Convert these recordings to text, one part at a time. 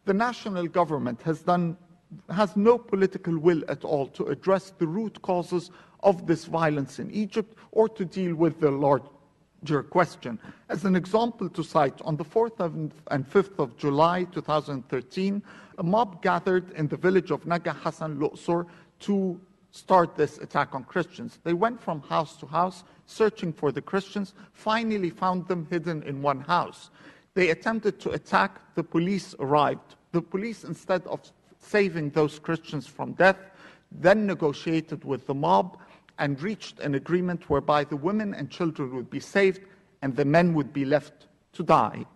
The national government has no political will at all to address the root causes of this violence in Egypt or to deal with the larger question. As an example to cite, on the 4th and 5th of July 2013, a mob gathered in the village of Naga Hassan Luqsor to start this attack on Christians. They went from house to house searching for the Christians, finally found them hidden in one house. They attempted to attack, the police arrived. The police, instead of saving those Christians from death, then negotiated with the mob and reached an agreement whereby the women and children would be saved and the men would be left to die.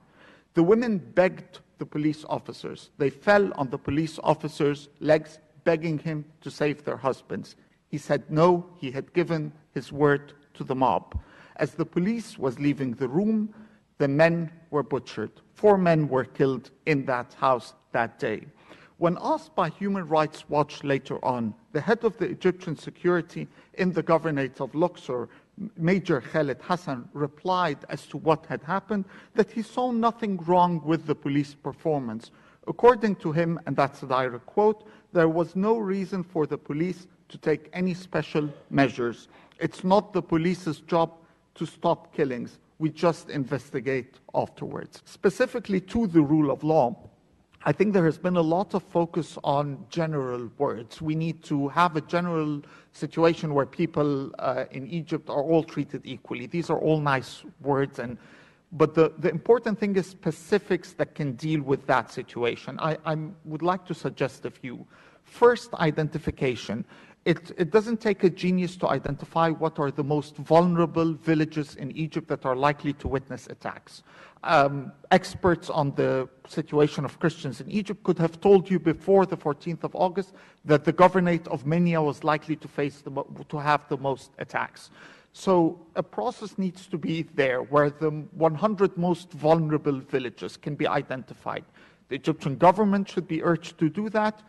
The women begged the police officers. They fell on the police officers' legs, begging him to save their husbands. He said no, he had given his word to the mob. As the police was leaving the room, the men were butchered. 4 men were killed in that house that day. When asked by Human Rights Watch later on, the head of the Egyptian security in the governorate of Luxor, Major Khaled Hassan, replied as to what had happened that he saw nothing wrong with the police performance. According to him, and that's a direct quote, there was no reason for the police to take any special measures. It's not the police's job to stop killings. We just investigate afterwards. Specifically to the rule of law, I think there has been a lot of focus on general words. We need to have a general situation where people in Egypt are all treated equally. These are all nice words, but the important thing is specifics that can deal with that situation. I would like to suggest a few. First, identification. It doesn't take a genius to identify what are the most vulnerable villages in Egypt that are likely to witness attacks. Experts on the situation of Christians in Egypt could have told you before the 14th of August that the governorate of Minya was likely to have the most attacks. So a process needs to be there where the 100 most vulnerable villages can be identified. The Egyptian government should be urged to do that.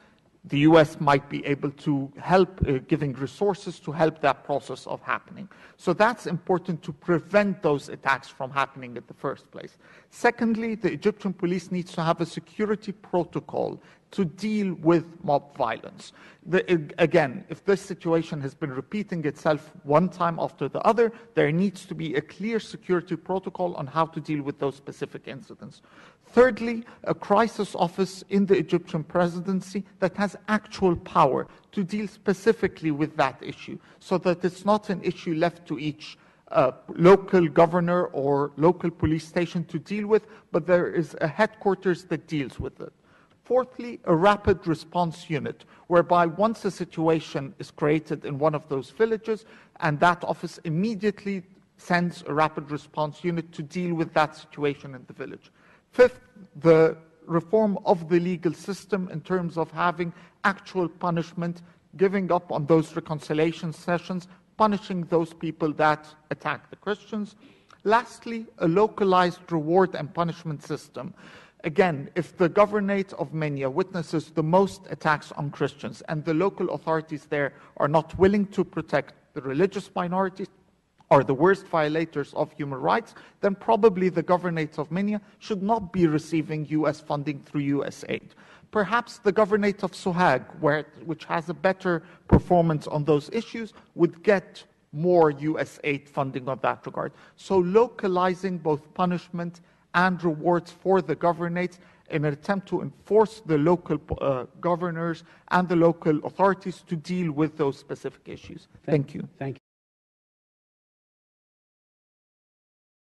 The US might be able to help, giving resources to help that process of happening. So that's important to prevent those attacks from happening in the first place. Secondly, the Egyptian police needs to have a security protocol to deal with mob violence. Again, if this situation has been repeating itself one time after the other, there needs to be a clear security protocol on how to deal with those specific incidents. Thirdly, a crisis office in the Egyptian presidency that has actual power to deal specifically with that issue, so that it's not an issue left to each local governor or local police station to deal with, but there is a headquarters that deals with it. Fourthly, a rapid response unit, whereby once a situation is created in one of those villages, and that office immediately sends a rapid response unit to deal with that situation in the village. Fifth, the reform of the legal system in terms of having actual punishment, giving up on those reconciliation sessions, punishing those people that attack the Christians. Lastly, a localized reward and punishment system. Again, if the governorate of Minya witnesses the most attacks on Christians and the local authorities there are not willing to protect the religious minorities, are the worst violators of human rights, then probably the governorate of Minya should not be receiving US funding through US aid. Perhaps the governorate of Sohag, which has a better performance on those issues, would get more US aid funding on that regard. So localizing both punishment and rewards for the governorates in an attempt to enforce the local governors and the local authorities to deal with those specific issues. Thank you. Thank you.